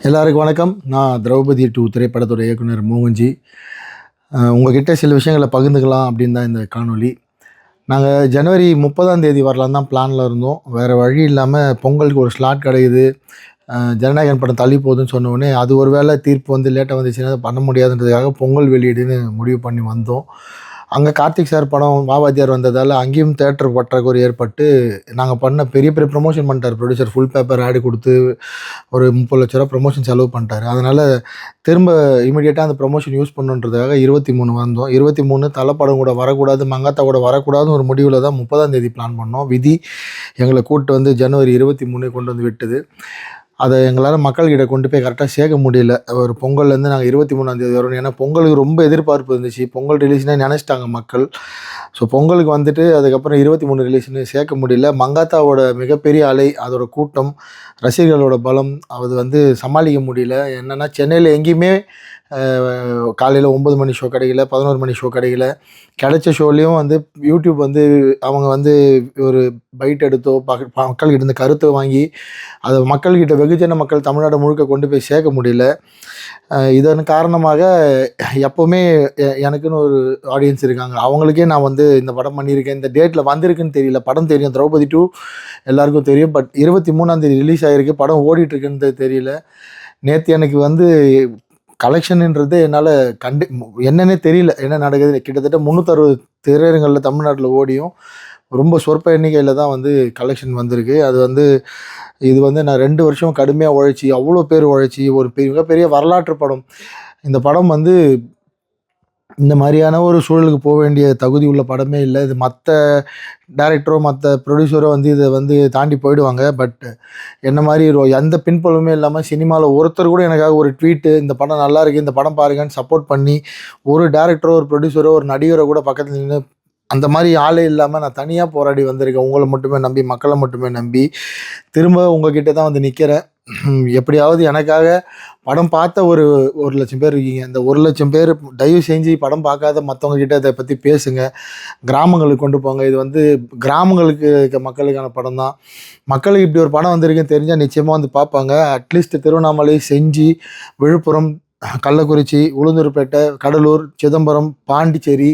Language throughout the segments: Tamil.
எல்லாருக்கும் வணக்கம். நான் திரௌபதி 2 திரைப்படத்தோட இயக்குனர் மோகன்ஜி. உங்ககிட்ட சில விஷயங்களை பகிர்ந்துக்கலாம் அப்படின்னு தான் இந்த காணொளி. நாங்கள் ஜனவரி 30ஆம் தேதி வரலான்னு தான் பிளானில் இருந்தோம். வேறு வழி இல்லாமல் பொங்கலுக்கு ஒரு ஸ்லாட் கிடைக்குது, ஜனநாயகன் படம் தள்ளி போகுதுன்னு சொன்ன உடனே அது ஒரு வேளை தீர்ப்பு வந்து லேட்டாக வந்துச்சுன்னா அதை பண்ண முடியாதுன்றதுக்காக பொங்கல் வெளியீடுன்னு முடிவு பண்ணி வந்தோம். அங்கே கார்த்திக் சார் படம் வாவாத்தியார் வந்ததால் அங்கேயும் தேட்டர் பற்றாக்குறை ஏற்பட்டு நாங்கள் பண்ண பெரிய பெரிய ப்ரொமோஷன் பண்ணிட்டார் ப்ரொடியூசர். ஃபுல் பேப்பர் ஆடு கொடுத்து ஒரு 30 லட்ச ரூபா ப்ரொமோஷன் செலவு பண்ணிட்டார். அதனால் திரும்ப இமீடியட்டாக அந்த ப்ரொமோஷன் யூஸ் பண்ணுன்றதுக்காக 23 வந்தோம். 23 தலைப்படம் கூட வரக்கூடாது, மங்காத்தா கூட வரக்கூடாதுன்னு ஒரு முடிவில் தான் 30ஆம் தேதி பிளான் பண்ணோம். விதி எங்களை கூப்பிட்டு வந்து ஜனவரி 23 கொண்டு வந்து விட்டுது. அதை எங்களால் மக்கள்கிட்ட கொண்டு போய் கரெக்டாக சேர்க்க முடியல. ஒரு பொங்கல்லேருந்து நாங்கள் 23ஆம் தேதி வரணும். ஏன்னா பொங்கலுக்கு ரொம்ப எதிர்பார்ப்பு இருந்துச்சு. பொங்கல் ரிலீஸ்னே நினச்சிட்டாங்க மக்கள். ஸோ பொங்கலுக்கு வந்துட்டு அதுக்கப்புறம் 23 ரிலீஸ்னு சேர்க்க முடியல. மங்காத்தாவோட மிகப்பெரிய அலை, அதோட கூட்டம், ரசிகர்களோட பலம், அது வந்து சமாளிக்க முடியல. என்னென்னா சென்னையில் எங்கேயுமே காலையில் 9 மணி ஷோ கிடைக்கல, 11 மணி ஷோ கிடைக்கல. கிடைச்ச ஷோலேயும் வந்து யூடியூப் வந்து அவங்க வந்து ஒரு பைட் எடுத்தோ மக்கள்கிட்ட இருந்து கருத்தை வாங்கி அதை மக்கள்கிட்ட வெகுஜன மக்கள் தமிழ்நாடு முழுக்க கொண்டு போய் சேர்க்க முடியல. இதன் காரணமாக எப்போவுமே எனக்குன்னு ஒரு ஆடியன்ஸ் இருக்காங்க. அவங்களுக்கே நான் வந்து இந்த படம் பண்ணியிருக்கேன், இந்த டேட்டில் வந்திருக்குன்னு தெரியல. படம் தெரியும், திரௌபதி 2 எல்லாருக்கும் தெரியும். பட் 23ஆம் தேதி ரிலீஸ் ஆகிருக்கு, படம் ஓடிட்டுருக்குன்னு தெரியல. நேற்று எனக்கு வந்து கலெக்ஷனுன்றது என்னால் என்னன்னே தெரியல, என்ன நடக்குது. கிட்டத்தட்ட 360 திரையரங்களில் தமிழ்நாட்டில் ஓடியும் ரொம்ப சொற்ப எண்ணிக்கையில் தான் வந்து கலெக்ஷன் வந்திருக்கு. அது வந்து இது வந்து நான் 2 வருஷம் கடுமையாக உழைச்சி, அவ்வளோ பேர் உழைச்சி ஒரு மிகப்பெரிய வரலாற்று படம். இந்த படம் வந்து இந்த மாதிரியான ஒரு சூழலுக்கு போக வேண்டிய தகுதி உள்ள படமே இல்லை. இது மற்ற டைரக்டரோ மற்ற ப்ரொடியூசரோ வந்து இதை வந்து தாண்டி போயிடுவாங்க. பட் என்ன மாதிரி எந்த பின்புலமே இல்லாமல் சினிமாவில் ஒருத்தர் கூட எனக்காக ஒரு ட்வீட்டு, இந்த படம் நல்லா இருக்குது, இந்த படம் பாருங்கன்னு சப்போர்ட் பண்ணி ஒரு டைரக்டரோ ஒரு ப்ரொடியூசரோ ஒரு நடிகரோ கூட பக்கத்தில் நின்று அந்த மாதிரி ஆளே இல்லாமல் நான் தனியாக போராடி வந்திருக்கேன். உங்களை மட்டுமே நம்பி, மக்களை மட்டுமே நம்பி திரும்ப உங்ககிட்ட தான் வந்து நிற்கிறேன். எப்படியாவது எனக்காக படம் பார்த்த ஒரு 1,00,000 பேர் இருக்கீங்க. இந்த 1,00,000 பேர் தயவு செஞ்சு படம் பார்க்காத மற்றவங்க கிட்ட இதை பற்றி பேசுங்க, கிராமங்களுக்கு கொண்டு போங்க. இது வந்து கிராமங்களுக்கு இருக்க மக்களுக்கான படம் தான். மக்களுக்கு இப்படி ஒரு படம் வந்திருக்குன்னு தெரிஞ்சால் நிச்சயமாக வந்து பார்ப்பாங்க. அட்லீஸ்ட் திருவண்ணாமலை, செஞ்சி, விழுப்புரம், கள்ளக்குறிச்சி, உளுந்தூர்பேட்டை, கடலூர், சிதம்பரம், பாண்டிச்சேரி,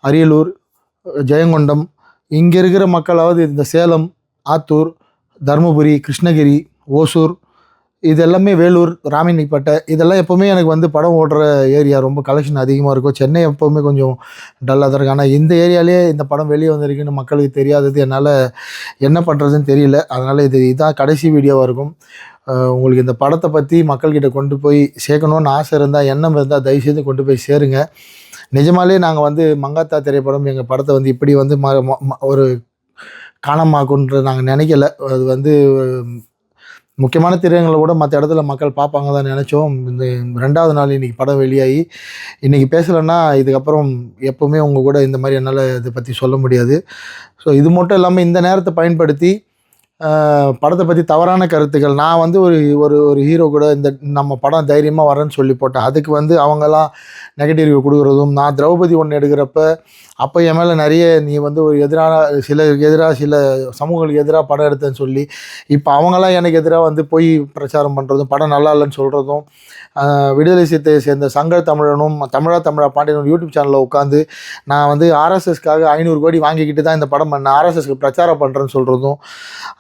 அரியலூர், ஜெயங்கொண்டம், இங்கே இருக்கிற மக்களாவது இந்த சேலம், ஆத்தூர், தருமபுரி, கிருஷ்ணகிரி, ஓசூர், இது எல்லாமே வேலூர், ராமணிப்பேட்டை, இதெல்லாம் எப்போவுமே எனக்கு வந்து படம் ஓடுற ஏரியா. ரொம்ப கலெக்ஷன் அதிகமாக இருக்கும். சென்னை எப்போவுமே கொஞ்சம் டல்லாக தான் இருக்குது. ஆனால் இந்த ஏரியாலே இந்த படம் வெளியே வந்திருக்குன்னு மக்களுக்கு தெரியாதது என்னால் என்ன பண்ணுறதுன்னு தெரியல. அதனால் இதான் கடைசி வீடியோவாக இருக்கும். உங்களுக்கு இந்த படத்தை பற்றி மக்கள்கிட்ட கொண்டு போய் சேர்க்கணுன்னு ஆசை இருந்தால், எண்ணம் இருந்தால் தயவுசெய்து கொண்டு போய் சேருங்க. நிஜமாலே நாங்கள் வந்து மங்காத்தா திரைப்படம் எங்கள் படத்தை வந்து இப்படி வந்து ஒரு காணமாக்குன்ற நாங்கள் நினைக்கல. அது வந்து முக்கியமான திரையரங்களை கூட மற்ற இடத்துல மக்கள் பார்ப்பாங்க தான் நினச்சோம். இந்த 2வது நாள் இன்றைக்கி படம் வெளியாகி இன்றைக்கி பேசலைன்னா இதுக்கப்புறம் எப்போவுமே உங்கள் கூட இந்த மாதிரி என்னால் இதை பற்றி சொல்ல முடியாது. ஸோ இது மட்டும் இல்லாமல் இந்த நேரத்தை பயன்படுத்தி படத்தை பற்றி தவறான கருத்துக்கள், நான் வந்து ஒரு ஹீரோ கூட இந்த நம்ம படம் தைரியமாக வரேன்னு சொல்லி போட்டேன். அதுக்கு வந்து அவங்கெல்லாம் நெகட்டிவ் ரிவ்யூ கொடுக்குறதும், நான் திரௌபதி 1 எடுக்கிறப்ப அப்போ என் மேலே நிறைய நீ வந்து ஒரு சில சமூகங்களுக்கு எதிராக படம் எடுத்தேன்னு சொல்லி இப்போ அவங்களாம் எனக்கு எதிராக வந்து போய் பிரச்சாரம் பண்ணுறதும், படம் நல்லா இல்லைன்னு சொல்கிறதும், விடுதலை சிறுத்தை சேர்ந்த சங்க தமிழனும் தமிழா பாண்டியனும் யூடியூப் சேனலில் உட்காந்து நான் வந்து ஆர்எஸ்எஸ்க்காக 500 கோடி வாங்கிக்கிட்டு தான் இந்த படம் பண்ணேன், ஆர்எஸ்எஸ்க்கு பிரச்சாரம் பண்ணுறேன்னு சொல்கிறதும்.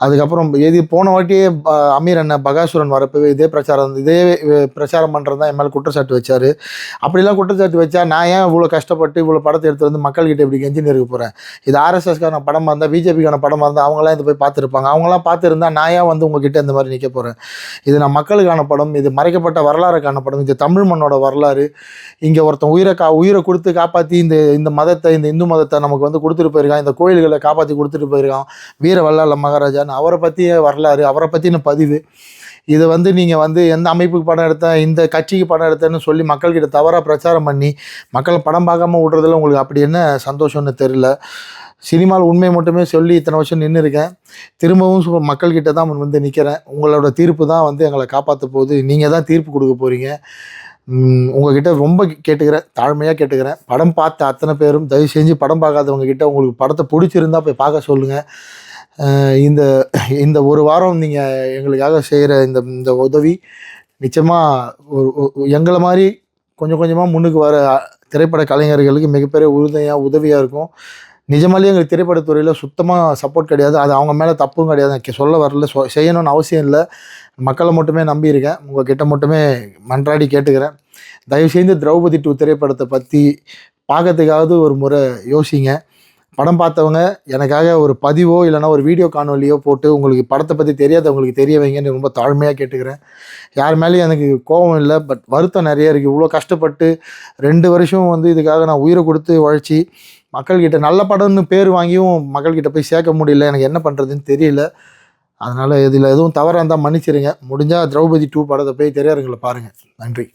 அதுக்கப்புறம் போன வாட்டியே அமீர் அண்ணன் பகாசுரன் வரப்பவே இதே பிரச்சாரம் பண்ணுறது தான் என் மேலே குற்றச்சாட்டு வச்சார். அப்படிலாம் குற்றச்சாட்டு வச்சா நான் ஏன் இவ்வளோ கஷ்டப்பட்டு இவ்வளோ படத்தை எடுத்து வந்து மக்கள்கிட்ட இப்படி கெஞ்சின்னு இருக்க போகிறேன்? இது ஆர்எஸ்எஸ்க்கான படமாக இருந்தால், பிஜேபிக்கான படமாக இருந்தால் அவங்களாம் இதை போய் பார்த்துருப்பாங்க. அவங்களாம் பார்த்துருந்தா நான் ஏன் வந்து உங்ககிட்ட இந்த மாதிரி நிற்க போகிறேன்? இது நான் மக்களுக்கான படம், இது மறைக்கப்பட்ட வரலாறுக்கான படம், இது தமிழ் மண்ணோட வரலாறு. இங்கே ஒருத்தன் உயிரை கொடுத்து காப்பாற்றி இந்த மதத்தை, இந்த இந்து மதத்தை நமக்கு வந்து கொடுத்துட்டு போயிருக்கான், இந்த கோயில்களை காப்பாற்றி கொடுத்துட்டு போயிருக்கான் வீர வல்லாள மகாராஜான்னு. அவரை பற்றிய வரலாறு, அவரை பற்றின பதிவு. இதை வந்து நீங்கள் வந்து எந்த அமைப்புக்கு படம் எடுத்தேன், இந்த கட்சிக்கு படம் எடுத்தேன்னு சொல்லி மக்கள்கிட்ட தவறாக பிரச்சாரம் பண்ணி மக்களை படம் பார்க்காம விட்றதுல உங்களுக்கு அப்படி என்ன சந்தோஷம்னு தெரியல. சினிமாவில் உண்மை மட்டுமே சொல்லி இத்தனை வருஷம் நின்று இருக்கேன். திரும்பவும் மக்கள்கிட்ட தான் வந்து நிற்கிறேன். உங்களோட தீர்ப்பு தான் வந்து எங்களை காப்பாற்ற போகுது. நீங்கள் தான் தீர்ப்பு கொடுக்க போகிறீங்க. உங்ககிட்ட ரொம்ப கேட்டுக்கிறேன், தாழ்மையாக கேட்டுக்கிறேன். படம் பார்த்த அத்தனை பேரும் தயவு செஞ்சு படம் பார்க்காதவங்க கிட்ட உங்களுக்கு படத்தை பிடிச்சிருந்தா போய் பார்க்க சொல்லுங்கள். இந்த இந்த ஒரு வாரம் நீங்கள் எங்களுக்காக செய்கிற இந்த இந்த உதவி நிச்சயமாக எங்களை மாதிரி கொஞ்சம் கொஞ்சமாக முன்னுக்கு வர திரைப்பட கலைஞர்களுக்கு மிகப்பெரிய உதவியாக இருக்கும். நிஜமாலேயே எங்களுக்கு திரைப்படத்துறையில் சுத்தமாக சப்போர்ட் கிடையாது. அது அவங்க மேலே தப்பும் கிடையாது. சொல்ல வரல, செய்யணும்னு அவசியம் இல்லை. மக்களை மட்டுமே நம்பியிருக்கேன். உங்கள்கிட்ட மட்டுமே மன்றாடி கேட்டுக்கிறேன். தயவுசெய்து திரௌபதி 2 திரைப்படத்தை பற்றி பார்க்கறதுக்காவது ஒரு முறை யோசிங்க. படம் பார்த்தவங்க எனக்காக ஒரு பதிவோ இல்லைனா ஒரு வீடியோ காணொலியோ போட்டு உங்களுக்கு படத்தை பற்றி தெரியாதவங்களுக்கு தெரிய வைங்கன்னு ரொம்ப தாழ்மையாக கேட்டுக்கிறேன். யார் மேலேயும் எனக்கு கோபம் இல்லை, பட் வருத்தம் நிறைய இருக்குது. இவ்வளோ கஷ்டப்பட்டு 2 வருஷம் வந்து இதுக்காக நான் உயிரை கொடுத்து உழைச்சி மக்கள்கிட்ட நல்ல படம்னு பேர் வாங்கியும் மக்கள்கிட்ட போய் சேர்க்க முடியல. எனக்கு என்ன பண்ணுறதுன்னு தெரியல. அதனால் இதில் எதுவும் தவறாக இருந்தால் மன்னிச்சிருங்க. முடிஞ்சால் திரௌபதி 2 படத்தை போய் திரையரங்கில் பாருங்கள். நன்றி.